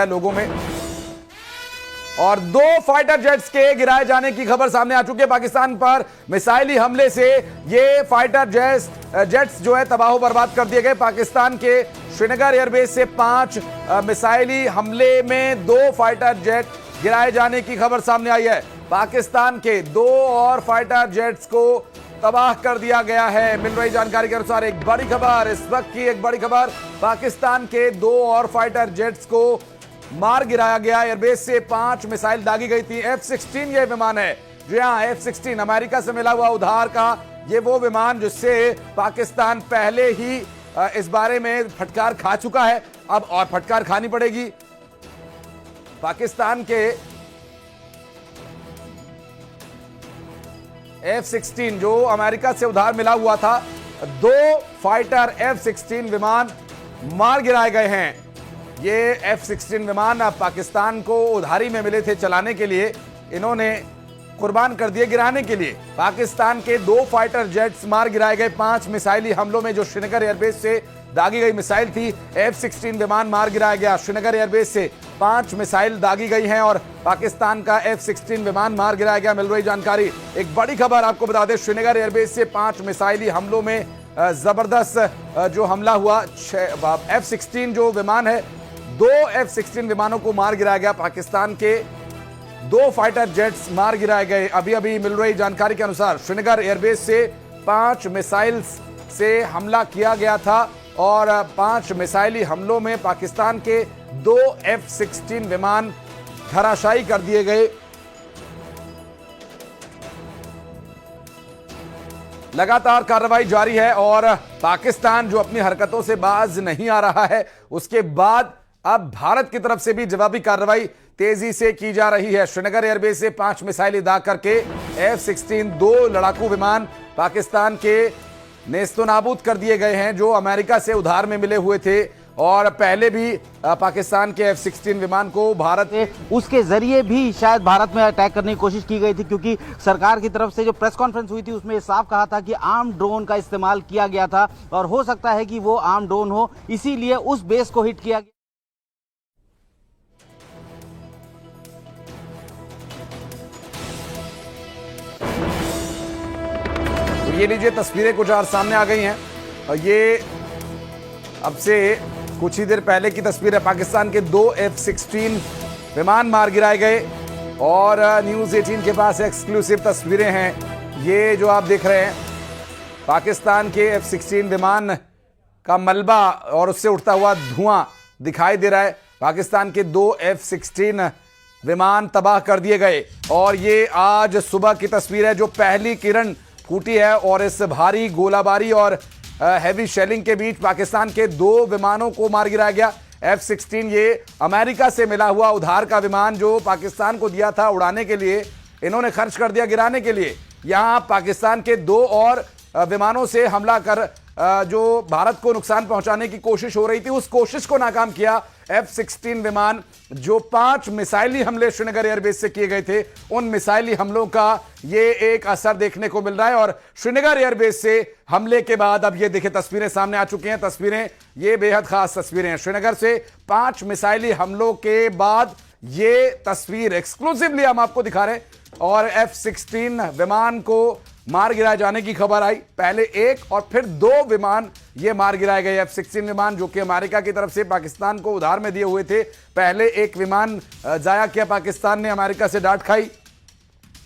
लोगों में। और दो फाइटर जेट्स के गिराए जाने की खबर सामने आ चुकी है। पाकिस्तान पर मिसाइली हमले से ये फाइटर जेट्स जो है तबाह बर्बाद कर दिए गए। पाकिस्तान के श्रीनगर एयरबेस से 5 मिसाइली हमले में 2 फाइटर जेट गिराए जाने की खबर सामने आई है। पाकिस्तान के 2 और फाइटर जेट्स को तबाह कर दिया गया है। मिल रही जानकारी के अनुसार एक बड़ी खबर, इस वक्त की एक बड़ी खबर, पाकिस्तान के 2 और फाइटर जेट्स को मार गिराया गया। एयरबेस से 5 मिसाइल दागी गई थी। F-16 ये विमान है। जी हां, F-16 अमेरिका से मिला हुआ उधार का ये वो विमान जिससे पाकिस्तान पहले ही इस बारे में फटकार खा चुका है, अब और फटकार खानी पड़ेगी। पाकिस्तान के F-16 जो अमेरिका से उधार मिला हुआ था, 2 फाइटर F-16 विमान मार गिराए गए हैं। ये F-16 विमान पाकिस्तान को उधारी में मिले थे चलाने के लिए, इन्होंने कुर्बान कर दिए गिराने के लिए। पाकिस्तान के 2 फाइटर जेट्स मार गिराए गए 5 मिसाइली हमलों में जो श्रीनगर एयरबेस से दागी गई मिसाइल थी। F-16 विमान मार गिराया गया। श्रीनगर एयरबेस से 5 मिसाइल दागी गई हैं और पाकिस्तान का F-16 विमान मार गिराया गया। मिल रही जानकारी, एक बड़ी खबर आपको बता दें, श्रीनगर एयरबेस से 5 मिसाइली हमलों में जबरदस्त जो हमला हुआ। F-16 जो विमान है, 2 F-16 विमानों को मार गिराया गया। पाकिस्तान के 2 फाइटर जेट्स मार गिराए गए। अभी अभी मिल रही जानकारी के अनुसार श्रीनगर एयरबेस से 5 मिसाइल्स से हमला किया गया था और 5 मिसाइली हमलों में पाकिस्तान के 2 F-16 विमान धराशायी कर दिए गए। लगातार कार्रवाई जारी है और पाकिस्तान जो अपनी हरकतों से बाज नहीं आ रहा है, उसके बाद अब भारत की तरफ से भी जवाबी कार्रवाई तेजी से की जा रही है। श्रीनगर एयरबेस से 5 मिसाइल दाग करके F-16 2 लड़ाकू विमान पाकिस्तान के नेस्तनाबूद कर दिए गए हैं जो अमेरिका से उधार में मिले हुए थे। और पहले भी पाकिस्तान के F-16 विमान को भारत उसके जरिए भी शायद भारत में अटैक करने की कोशिश की गई थी, क्योंकि सरकार की तरफ से जो प्रेस कॉन्फ्रेंस हुई थी उसमें साफ कहा था कि आर्म ड्रोन का इस्तेमाल किया गया था और हो सकता है कि वो आर्म ड्रोन हो, इसीलिए उस बेस को हिट किया गया। ये लीजिए तस्वीरें कुछ और सामने आ गई हैं और ये अब से कुछ ही देर पहले की तस्वीर है। पाकिस्तान के 2 F-16 विमान मार गिराए गए और न्यूज़ 18 के पास एक्सक्लूसिव तस्वीरें हैं। ये जो आप देख रहे हैं पाकिस्तान के F-16 विमान का मलबा और उससे उठता हुआ धुआं दिखाई दे रहा है। पाकिस्तान के 2 F-16 विमान तबाह कर दिए गए और ये आज सुबह की तस्वीर है जो पहली किरण फूटी है और इस भारी गोलाबारी और हैवी शेलिंग के बीच पाकिस्तान के 2 विमानों को मार गिराया गया। F-16 ये अमेरिका से मिला हुआ उधार का विमान जो पाकिस्तान को दिया था उड़ाने के लिए, इन्होंने खर्च कर दिया गिराने के लिए। यहां पाकिस्तान के 2 और विमानों से हमला कर जो भारत को नुकसान पहुंचाने की कोशिश हो रही थी, उस कोशिश को नाकाम किया। F-16 विमान जो 5 मिसाइली हमले श्रीनगर एयरबेस से किए गए थे, उन मिसाइली हमलों का ये एक असर देखने को मिल रहा है। और श्रीनगर एयरबेस से हमले के बाद अब ये देखिए तस्वीरें सामने आ चुकी हैं। तस्वीरें ये बेहद खास तस्वीरें हैं। श्रीनगर से 5 मिसाइली हमलों के बाद ये तस्वीर एक्सक्लूसिवली हम आपको दिखा रहे हैं और F-16 विमान को मार गिराए जाने की खबर आई। पहले 1 और फिर 2 विमान ये मार गिराए गए। F-16 विमान जो कि अमेरिका की तरफ से पाकिस्तान को उधार में दिए हुए थे। पहले 1 विमान जाया किया पाकिस्तान ने, अमेरिका से डांट खाई।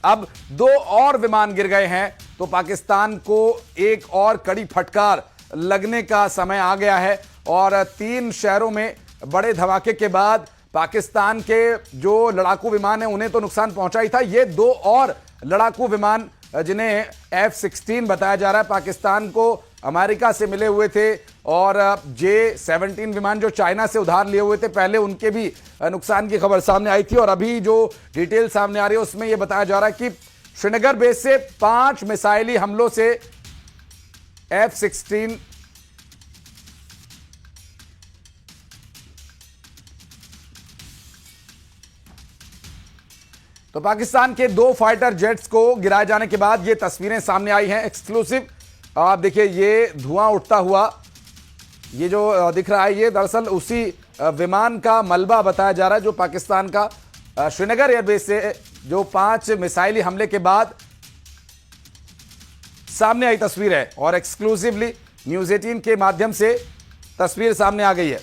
अब 2 और विमान गिर गए हैं तो पाकिस्तान को एक और कड़ी फटकार लगने का समय आ गया है। और 3 शहरों में बड़े धमाके के बाद पाकिस्तान के जो लड़ाकू विमान है उन्हें तो नुकसान पहुंचा ही था, ये 2 और लड़ाकू विमान जिन्हें F-16 बताया जा रहा है पाकिस्तान को अमेरिका से मिले हुए थे और J-17 विमान जो चाइना से उधार लिए हुए थे, पहले उनके भी नुकसान की खबर सामने आई थी। और अभी जो डिटेल सामने आ रही है उसमें यह बताया जा रहा है कि श्रीनगर बेस से 5 मिसाइली हमलों से F-16 तो पाकिस्तान के 2 फाइटर जेट्स को गिराए जाने के बाद ये तस्वीरें सामने आई हैं एक्सक्लूसिव। आप देखिए ये धुआं उठता हुआ, ये जो दिख रहा है ये दरअसल उसी विमान का मलबा बताया जा रहा है, जो पाकिस्तान का श्रीनगर एयरबेस से जो 5 मिसाइली हमले के बाद सामने आई तस्वीर है और एक्सक्लूसिवली न्यूज़ 18 के माध्यम से तस्वीर सामने आ गई है।